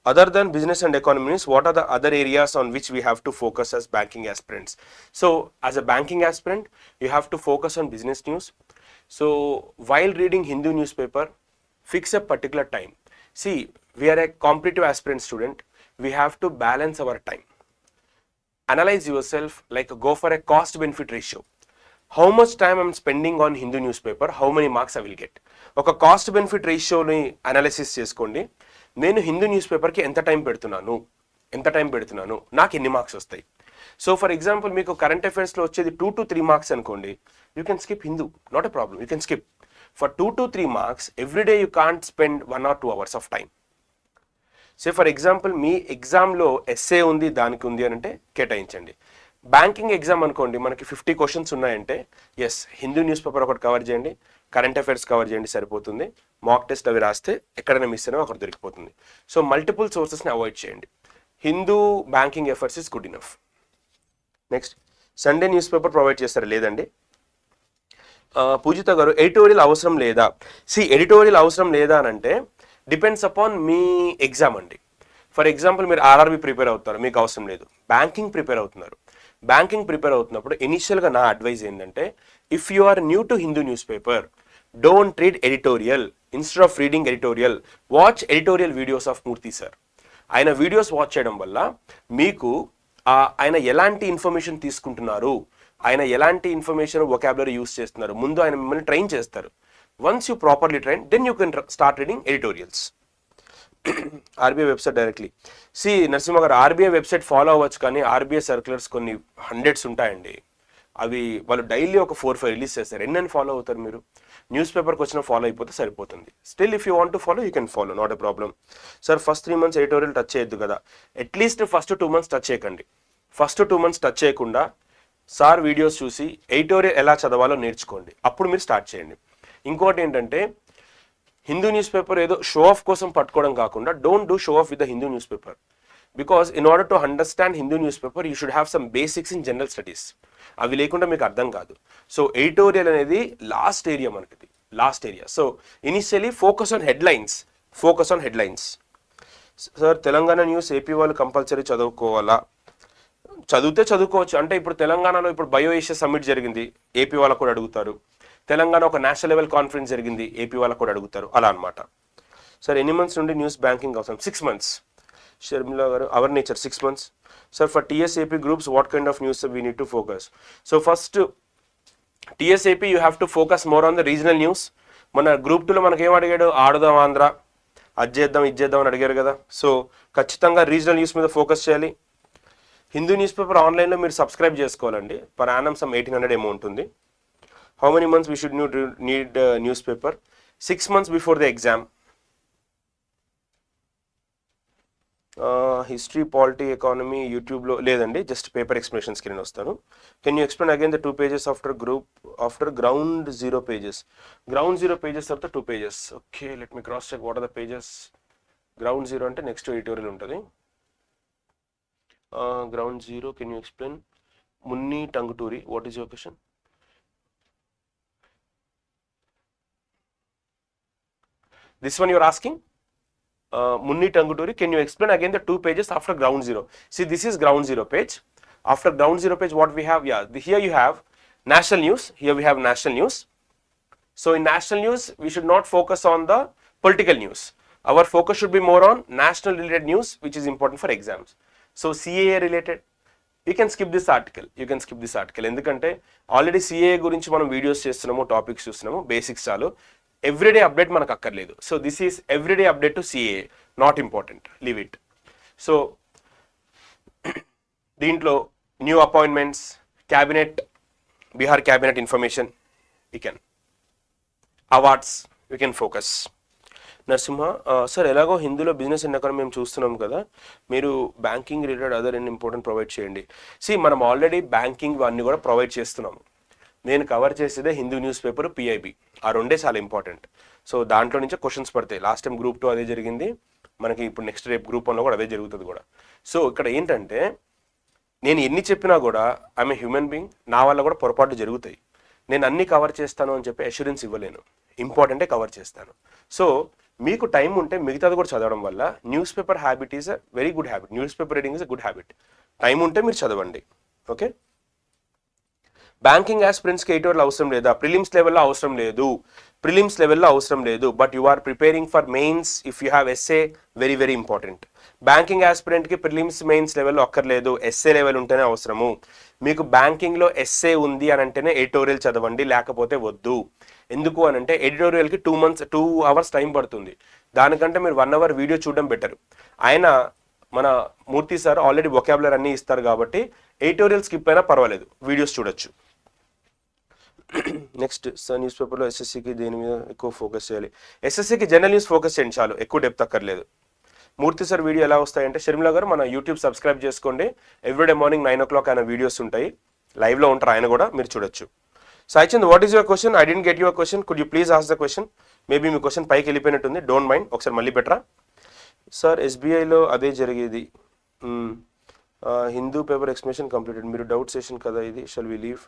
other than business and economies, what are the other areas on which we have to focus as banking aspirants? So as a banking aspirant you have to focus on business news. So while reading Hindu newspaper, fix a particular time. See, we are a competitive aspirant student, we have to balance our time. Analyze yourself, like go for a cost benefit ratio. How much time I'm spending on Hindu newspaper, how many marks I will get? ఒక cost benefit రేషియోని analysis చేసుకోండి. నేను Hindu news పేపర్కి ఎంత time పెడుతున్నాను, నాకు ఎన్ని marks వస్తాయి. So for example మీకు కరెంట్ అఫైర్స్లో వచ్చేది 2 to 3 మార్క్స్ అనుకోండి, you can skip Hindu, not a problem, you can skip. For 2 to 3 marks every day you can't spend 1 or 2 hours of time. So for example మీ ఎగ్జామ్లో SA ఉంది, దానికి ఉంది అని అంటే కేటాయించండి. బ్యాంకింగ్ ఎగ్జామ్ అనుకోండి, మనకి 50 క్వశ్చన్స్ ఉన్నాయంటే ఎస్ హిందూ న్యూస్ పేపర్ ఒకటి కవర్ చేయండి, కరెంట్ అఫైర్స్ కవర్ చేయండి, సరిపోతుంది. మాక్ టెస్ట్ అవి రాస్తే ఎక్కడైనా మిస్ అయినా ఒకటి దొరికిపోతుంది. సో మల్టిపుల్ సోర్సెస్ని అవాయిడ్ చేయండి. Hindu banking efforts is good enough. Next, Sunday news paper provide చేస్తారా? లేదండి. పూజిత గారు ఎడిటోరియల్ అవసరం లేదా? ఎడిటోరియల్ అవసరం లేదా అని అంటే డిపెండ్స్ అపాన్ మీ ఎగ్జామ్ అండి. ఫర్ ఎగ్జాంపుల్ మీరు ఆర్ఆర్బి ప్రిపేర్ అవుతారు, మీకు అవసరం లేదు. బ్యాంకింగ్ ప్రిపేర్ అవుతున్నారు, బ్యాంకింగ్ ప్రిపేర్ అవుతున్నప్పుడు ఇనిషియల్గా నా అడ్వైజ్ ఏంటంటే, if you are new to Hindu news paper, don't read editorial. Instead of reading editorial, watch editorial videos of Murthy sir. ఆయన వీడియోస్ వాచ్ చేయడం వల్ల మీకు ఆయన ఎలాంటి ఇన్ఫర్మేషన్ తీసుకుంటున్నారు, ఆయన ఎలాంటి ఇన్ఫర్మేషన్ వొకాబులరీ యూస్ చేస్తున్నారు, ముందు ఆయన మిమ్మల్ని ట్రైన్ చేస్తారు. Once you properly train, then you can start reading editorials. RBI website directly. Narasimha garu RBI website follow అవ్వచ్చు, కానీ ఆర్బీఐ సర్క్యులర్స్ కొన్ని హండ్రెడ్స్ ఉంటాయండి. అవి వాళ్ళు డైలీ ఒక 4-5 రిలీజ్ చేస్తారు. ఎన్నెన్ని ఫాలో అవుతారు మీరు? న్యూస్ పేపర్కి వచ్చిన ఫాలో అయిపోతే సరిపోతుంది. Still if you want to follow, you can follow, not a problem. Sir first 3 months editorial touch చేయొద్దు కదా? అట్లీస్ట్ ఫస్ట్ 2 months టచ్ చేయకండి. ఫస్ట్ 2 months టచ్ చేయకుండా సార్ వీడియోస్ చూసి ఎడిటోరియల్ ఎలా చదవాలో నేర్చుకోండి, అప్పుడు మీరు స్టార్ట్ చేయండి. ఇంకోటి ఏంటంటే, హిందూ న్యూస్ పేపర్ ఏదో షో ఆఫ్ కోసం పట్టుకోవడం కాకుండా, don't do show off with the Hindu news paper. Because in order to understand Hindu news paper you should have some basics in general studies. అవి లేకుండా మీకు అర్థం కాదు. సో ఎడిటోరియల్ అనేది లాస్ట్ ఏరియా మనకి, last area. So initially focus on headlines, focus on headlines. Sir Telangana news AP వాళ్ళు compulsory చదువుకోవాలా? చదివితే చదువుకోవచ్చు. అంటే ఇప్పుడు తెలంగాణలో ఇప్పుడు బయో ఏషియా సమ్మిట్ జరిగింది, ఏపీ వాళ్ళకు కూడా అడుగుతారు. తెలంగాణ ఒక నేషనల్ లెవెల్ కాన్ఫరెన్స్ జరిగింది, ఏపీ వాళ్ళకు కూడా అడుగుతారు, అలా అనమాట. సార్ ఎన్ని మంత్స్ నుండి న్యూస్ బ్యాంకింగ్ అవసరం? 6 months. Sharmila garu our nature 6 months. Sir for TSAP groups what kind of news we need to focus? So first TSAP you have to focus more on the regional news. మన group 2లో మనకి ఏం అడిగాడు? ఆడుదాం ఆంధ్ర, అది చేద్దాం ఇది చేద్దాం అని అడిగారు కదా. సో ఖచ్చితంగా రీజనల్ న్యూస్ మీద ఫోకస్ చేయాలి. హిందూ న్యూస్ పేపర్ ఆన్లైన్లో మీరు సబ్స్క్రైబ్ చేసుకోవాలండి. పర్ యానం సమ్ 1800 ఏమో ఉంటుంది. How many months we should need newspaper? 6 months before the exam. History, polity, economy యూట్యూబ్లో లేదండి, జస్ట్ పేపర్ ఎక్స్ప్లెనేషన్స్కి నేను వస్తాను. Can you explain again the 2 pages after ground 0 pages? Ground 0 pages తర్వాత 2 pages. Okay, let me cross check what are the pages. Ground 0 అంటే next editorial ఉంటుంది. Ground 0, can you explain? Munni Tanguturi, what is your question? This one you are asking? Munni Tanguturi, can you explain again the 2 pages after ground 0? See, this is ground 0 page. After ground 0 page, what we have? Yeah, here you have national news. Here we have national news. So in national news, we should not focus on the political news. Our focus should be more on national related news, which is important for exams. So CAA related, you can skip this article. You can skip this article. ఎందుకంటే already CAA గురించి మనం videos చేస్తున్నాము, topics చూస్తున్నాము, basics చాలు. Everyday update మనకు అక్కర్లేదు. So this is everyday update to CAA, not important, leave it. So దీంట్లో new appointments, cabinet, Bihar cabinet information, you can. Awards, you can focus. Narasimha sir ఎలాగో హిందీలో బిజినెస్ అండ్ ఎకానమీ మేము చూస్తున్నాం కదా, మీరు banking related other and important provide చేయండి. మనం already banking అన్ని కూడా ప్రొవైడ్ చేస్తున్నాము. నేను కవర్ చేసేదే హిందూ న్యూస్ పేపర్, PIB, ఆ రెండే చాలా ఇంపార్టెంట్. సో దాంట్లో నుంచే క్వశ్చన్స్ పడతాయి. లాస్ట్ టైం గ్రూప్ 2 అదే జరిగింది మనకి, ఇప్పుడు నెక్స్ట్ రేపు గ్రూప్ 1లో కూడా అదే జరుగుతుంది కూడా. సో ఇక్కడ ఏంటంటే నేను ఎన్ని చెప్పినా కూడా ఐఎమ్ ఏ హ్యూమన్ బీయింగ్, నా వల్ల కూడా పొరపాట్లు జరుగుతాయి. నేను అన్ని కవర్ చేస్తాను అని చెప్పి అష్యూరెన్స్ ఇవ్వలేను, ఇంపార్టెంటే కవర్ చేస్తాను. సో మీకు టైం ఉంటే మిగతాది కూడా చదవడం వల్ల news paper habit is a very good habit. News paper reading is a good habit. Time ఉంటే మీరు చదవండి. ఓకే. బ్యాంకింగ్ ఆస్పిరెంట్స్కి ఎడిటోరియల్ అవసరం లేదా? ప్రిలిమ్స్ లెవెల్లో అవసరం లేదు, ప్రిలిమ్స్ లెవెల్లో అవసరం లేదు. But you are preparing for mains, if you have SA, very very important. Banking ఆస్పిరెంట్కి ప్రిలిమ్స్ మెయిన్స్ లెవెల్లో అక్కర్లేదు, ఎస్ఏ లెవెల్ ఉంటేనే అవసరము. మీకు బ్యాంకింగ్లో ఎస్ఏ ఉంది అని అంటేనే ఎడిటోరియల్ చదవండి, లేకపోతే వద్దు. ఎందుకు అని అంటే ఎడిటోరియల్కి 2 hours టైం పడుతుంది. దానికంటే మీరు 1 hour వీడియో చూడడం బెటర్. ఆయన మన మూర్తి సార్ ఆల్రెడీ వొకాబులరీ అన్నీ ఇస్తారు కాబట్టి ఎడిటోరియల్ స్కిప్ అయినా పర్వాలేదు, వీడియోస్ చూడొచ్చు. నెక్స్ట్ సార్ న్యూస్ పేపర్లో SSCకి దేని మీద ఎక్కువ ఫోకస్ చేయాలి? SSCకి జనరల్ న్యూస్ ఫోకస్ చేయండి చాలు, ఎక్కువ డెప్త్ అక్కర్లేదు. మూర్తి సార్ వీడియో ఎలా వస్తాయంటే, షర్మిలా గారు మన యూట్యూబ్ సబ్స్క్రైబ్ చేసుకోండి. ఎవ్రీడే మార్నింగ్ 9 o'clock ఆయన వీడియోస్ ఉంటాయి, లైవ్లో ఉంటారు ఆయన కూడా, మీరు చూడొచ్చు. Saichand, what is your question? I didn't get your question, could you please ask the question? Maybe me question పైకి వెళ్ళిపోయినట్టుంది, డోంట్ మైండ్, ఒకసారి మళ్ళీ బెటరా. సార్ SBIలో అదే జరిగేది, హిందూ పేపర్ ఎక్స్ప్లెనేషన్ కంప్లీటెడ్. మీరు డౌట్ సెషన్ కదా ఇది, shall we leave?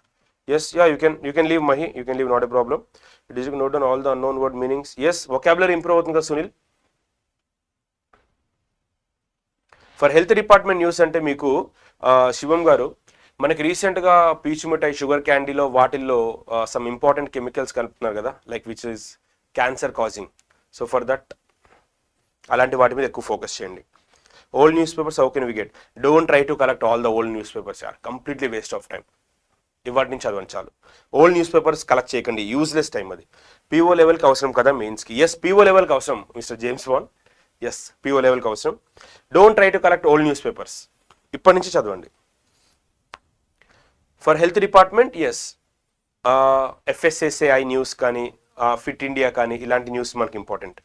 Yes, ya, you can leave Mahi, you can leave, not a problem. It is note down all the unknown word meanings. Yes, vocabulary improve అవుతుంది కదా Sunil. For health department news అంటే మీకు శివం గారు, మనకి రీసెంట్గా పీచు మిఠాయి, షుగర్ క్యాండీలో వాటిల్లో some important chemicals కలుపుతున్నారు కదా, like which is cancer causing. So for that అలాంటి వాటి మీద ఎక్కువ ఫోకస్ చేయండి. Old newspapers how can we get? Don't try to collect all the old newspapers, are completely waste of time. ఇవాటి నుంచి చదవండి చాలు. ఓల్డ్ న్యూస్ పేపర్స్ కలెక్ట్ చేయకండి, యూజ్లెస్ టైం అది. పీఓ లెవెల్కి అవసరం కదా మెయిన్స్కి. ఎస్, పీఓ లెవెల్కి అవసరం mister James Vaughan. Yes, PO లెవెల్కి అవసరం. Don't try to collect old newspapers, ఇప్పటి నుంచి చదవండి. For health department yes, FSSAI news కానీ, ఫిట్ ఇండియా కానీ, ఇలాంటి న్యూస్ మనకి important.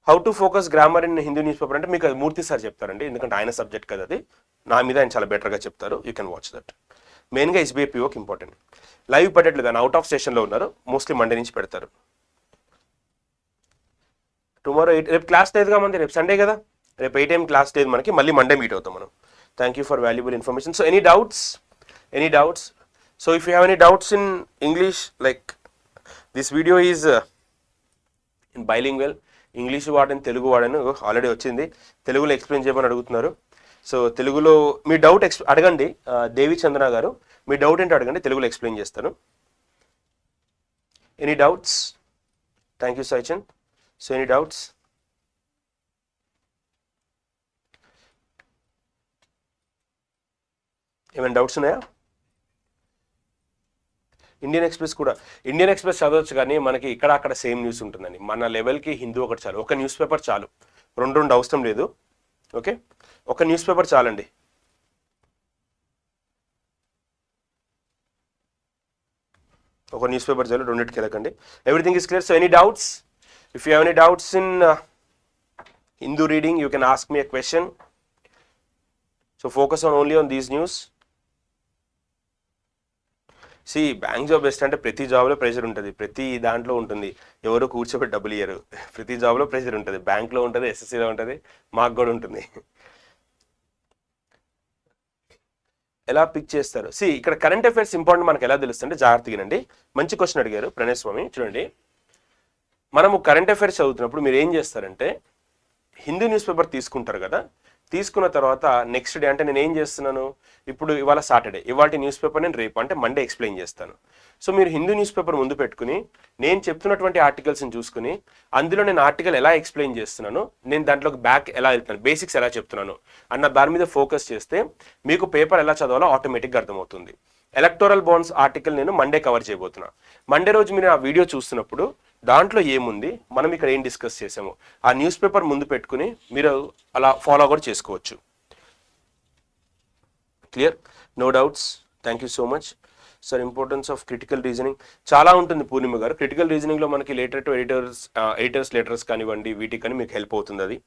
How to focus grammar in Hindu news paper అంటే మీకు అది మూర్తి సార్ చెప్తారండి, ఎందుకంటే ఆయన సబ్జెక్ట్ కదా అది. నా మీద ఆయన చాలా బెటర్గా చెప్తారు, యూ కెన్ వాచ్ దట్. మెయిన్గా ఎస్బీఐ పిఓకి ఇంపార్టెంట్. లైవ్ పెట్టట్లేదు, ఆయన అవుట్ ఆఫ్ స్టేషన్లో ఉన్నారు, మోస్ట్లీ మండే నుంచి పెడతారు. టుమారో 8, రేపు క్లాస్ లేదుగా మంది, రేపు సండే కదా, రేపు 8 AM క్లాస్ లేదు మనకి, మళ్ళీ మండే మీట్ అవుతాం మనం. Thank you for valuable information. So any doubts? So if you have any doubts in English, like this video is in bilingual, English వాడని తెలుగు వాడని ఆల్రెడీ వచ్చింది, తెలుగులో ఎక్స్ప్లెయిన్ చేయమని అడుగుతున్నారు. సో తెలుగులో మీ డౌట్ అడగండి. దేవి చంద్ర గారు, మీ డౌట్ ఏంటో అడగండి, తెలుగులో ఎక్స్ప్లెయిన్ చేస్తాను. Any doubts? Thank you Saichan. So any doubts? ఏమైనా డౌట్స్ ఉన్నాయా? ఇండియన్ ఎక్స్ప్రెస్ చదవచ్చు, కానీ మనకి ఇక్కడ అక్కడ సేమ్ న్యూస్ ఉంటుందండి. మన లెవెల్కి హిందూ ఒకటి చాలు, ఒక న్యూస్ పేపర్ చాలు, రెండు అవసరం లేదు. ఓకే, ఒక న్యూస్ పేపర్ చాలండి. ఒక న్యూస్ పేపర్ చాలు, రెండింటికి వెళ్ళకండి. Everything is clear. So any doubts? If you have any doubts in Hindu reading, you can ask me a question. So focus only on these news. See, bank job best అంటే ప్రతి జాబ్లో pressure ఉంటుంది, ప్రతి దాంట్లో ఉంటుంది. ఎవరు కూర్చోబెట్టి డబ్బులు ఇయ్యరు, ప్రతి జాబ్లో ప్రెషర్ ఉంటుంది. బ్యాంక్లో ఉంటుంది, ఎస్ఎస్సీలో ఉంటుంది, మాకు కూడా ఉంటుంది. ఎలా పిక్ చేస్తారు? సి, ఇక్కడ కరెంట్ అఫైర్స్ ఇంపార్టెంట్ మనకు ఎలా తెలుస్తుంటే, జాగ్రత్తగానండి. మంచి క్వశ్చన్ అడిగారు ప్రణయ్ స్వామి. చూడండి, మనము కరెంట్ అఫైర్స్ చదువుతున్నప్పుడు మీరు ఏం చేస్తారంటే, హిందూ న్యూస్ పేపర్ తీసుకుంటారు కదా, తీసుకున్న తర్వాత నెక్స్ట్ డే, అంటే నేను ఏం చేస్తున్నాను, ఇప్పుడు ఇవాళ సాటర్డే, ఇవాళ న్యూస్ పేపర్ నేను రేపు అంటే మండే ఎక్స్ప్లెయిన్ చేస్తాను. సో మీరు హిందూ న్యూస్ పేపర్ ముందు పెట్టుకుని, నేను చెప్తున్నటువంటి ఆర్టికల్స్ని చూసుకుని, అందులో నేను ఆర్టికల్ ఎలా ఎక్స్ప్లెయిన్ చేస్తున్నాను, నేను దాంట్లోకి బ్యాక్ ఎలా వెళ్తాను, బేసిక్స్ ఎలా చెప్తున్నాను అన్న దాని మీద ఫోకస్ చేస్తే మీకు పేపర్ ఎలా చదవాలో ఆటోమేటిక్గా అర్థమవుతుంది. ఎలక్టోరల్ బాండ్స్ ఆర్టికల్ నేను మండే కవర్ చేయబోతున్నా. మండే రోజు మీరు ఆ వీడియో చూస్తున్నప్పుడు దాంట్లో ఏముంది, మనం ఇక్కడ ఏం డిస్కస్ చేసాము, ఆ న్యూస్ పేపర్ ముందు పెట్టుకుని మీరు అలా ఫాలో కూడా చేసుకోవచ్చు. Clear? No doubts? Thank you so much sir. Importance of critical reasoning చాలా ఉంటుంది పూర్ణిమ గారు. క్రిటికల్ రీజనింగ్లో మనకి లెటర్ టు ఎడిటర్స్ లెటర్స్ కానివ్వండి, వీటికి కానీ మీకు హెల్ప్ అవుతుంది అది.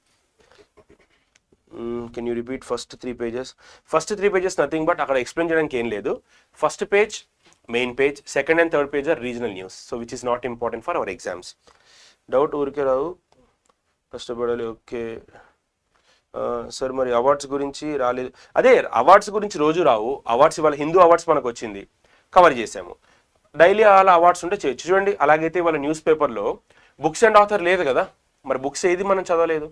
Can you repeat first 3 pages? First 3 pages nothing but అక్కడ ఎక్స్ప్లెయిన్ చేయడానికి ఏం లేదు. First page main page, second and third page or regional news, so which is not important for our exams. Doubt ఊరికే రావు, కష్టపడాలి. Okay sir, మరి awards గురించి రాలేదు. అదే అవార్డ్స్ గురించి రోజు రావు, అవార్డ్స్ ఇవాళ హిందూ అవార్డ్స్ మనకు వచ్చింది, కవర్ చేసాము. డైలీ అలా అవార్డ్స్ ఉంటే చేయొచ్చు. చూడండి, అలాగైతే ఇవాళ న్యూస్ పేపర్లో బుక్స్ అండ్ ఆథర్ లేదు కదా, మరి బుక్స్ ఏది మనం చదవలేదు.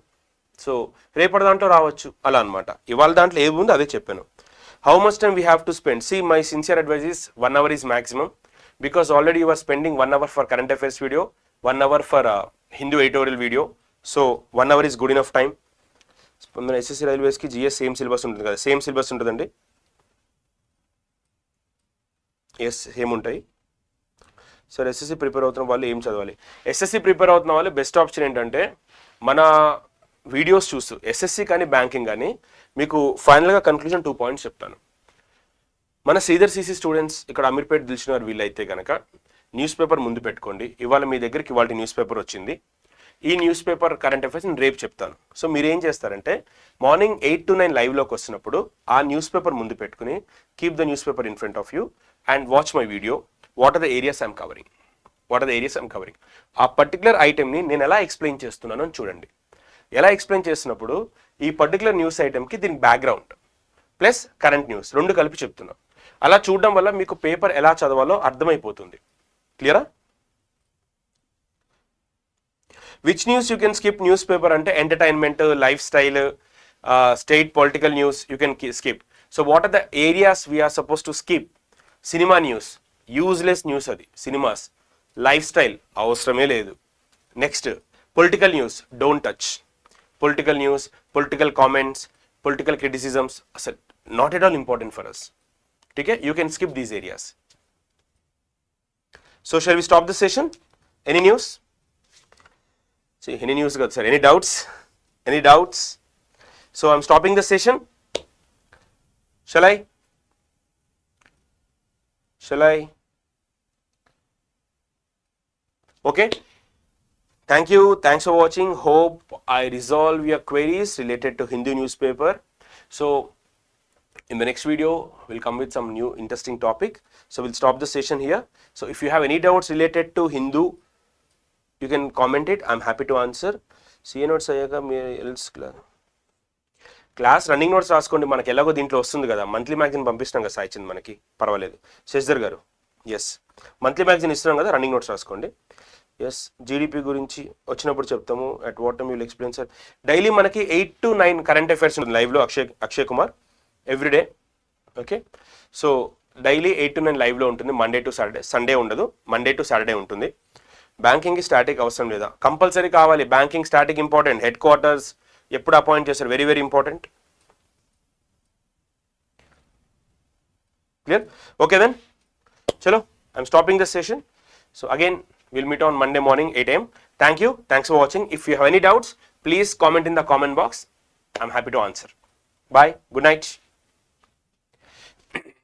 సో రేపటి దాంట్లో రావచ్చు అలా అనమాట. ఇవాళ దాంట్లో ఏముందో అదే చెప్పాను. How much time we have to spend? See, my sincere advice is 1 hour is maximum, because already you are spending 1 hour for current affairs video, 1 hour for Hindu editorial video, so 1 hour is good enough time. స్పందన SSC రైల్వేస్కి GS same syllabus ఉంటుంది కదా? Same syllabus ఉంటుందండి. Yes, same ఉంటాయి sir. SSC prepare అవుతున్న వాళ్ళు ఏం చదవాలి? SSC prepare అవుతున్న వాళ్ళు బెస్ట్ ఆప్షన్ ఏంటంటే, మన వీడియోస్ చూస్తూ ఎస్ఎస్సీ కానీ బ్యాంకింగ్ కానీ మీకు ఫైనల్గా కన్క్లూజన్ 2 points చెప్తాను. మన శ్రీధర్ సిసి స్టూడెంట్స్ ఇక్కడ అమీర్పేట దిల్చినారు వీళ్ళైతే కనుక న్యూస్ పేపర్ ముందు పెట్టుకోండి. ఇవాళ మీ దగ్గరికి ఇవాళ న్యూస్ పేపర్ వచ్చింది, ఈ న్యూస్ పేపర్ కరెంట్ అఫైర్స్ నేను రేపు చెప్తాను. సో మీరు ఏం చేస్తారంటే, మార్నింగ్ 8 to 9 లైవ్లోకి వస్తున్నప్పుడు ఆ న్యూస్ పేపర్ ముందు పెట్టుకుని, keep the newspaper in front of you and watch my video. What are the areas I'm covering, ఆ పర్టికులర్ ఐటెంని నేను ఎలా ఎక్స్ప్లెయిన్ చేస్తున్నాను అని చూడండి. ఎలా ఎక్స్ప్లెయిన్ చేస్తున్నప్పుడు ఈ పర్టికులర్ న్యూస్ ఐటెంకి దీనికి బ్యాక్గ్రౌండ్ ప్లస్ కరెంట్ న్యూస్ రెండు కలిపి చెప్తున్నాం. అలా చూడడం వల్ల మీకు పేపర్ ఎలా చదవాలో అర్థమైపోతుంది. క్లియరా? Which news you can skip? News paper అంటే entertainment, life style, state political news you can skip. So what are the areas we're suppose to skip? Cinema news useless news, అది సినిమాస్. లైఫ్ స్టైల్ అవసరమే లేదు. Next political news don't touch. Political news, political comments, political criticisms అసలు not at all important for us. ठीक है, you can skip these areas. So shall we stop the session? Any news? See, any news got sir? Any doubts? Any doubts? So I'm stopping the session. Shall I? Shall I? Okay. Thank you. Thanks for watching. Hope I resolve your queries related to Hindu newspaper. So in the next video, we'll come with some new interesting topic. So we'll stop the session here. So if you have any doubts related to Hindu, you can comment it. I'm happy to answer. CA notes అయ్యాక మీరు else class running notes రాసుకోండి. మనకి ఎలాగో దీంట్లో వస్తుంది కదా, monthly magazine పంపిస్తున్నాం కదా సాయిచంద్, మనకి పర్వాలేదు. శశిధర్ గారు, ఎస్ మంత్లీ మ్యాగజైన్ ఇస్తున్నాం కదా, రన్నింగ్ నోట్స్ రాసుకోండి. ఎస్ జీడిపి గురించి వచ్చినప్పుడు చెప్తాము. At what time you'll explain sir? Daily మనకి 8 to 9 కరెంట్ అఫైర్స్ ఉంటుంది లైవ్లో. Akshay Kumar everyday. Okay, so daily 8 to 9 లైవ్లో ఉంటుంది. మండే టు సాటర్డే, సండే ఉండదు. మండే టు సాటర్డే ఉంటుంది. బ్యాంకింగ్కి స్టాటిక్ అవసరం లేదా? కంపల్సరీ కావాలి. Banking static important. Headquarters ఎప్పుడు అపాయింట్ చేస్తారు, very very important. Clear? Okay then చలో, I'm stopping the session. So again we'll meet on Monday morning 8 AM. Thank you. Thanks for watching. If you have any doubts, please comment in the comment box. I'm happy to answer. Bye. Good night.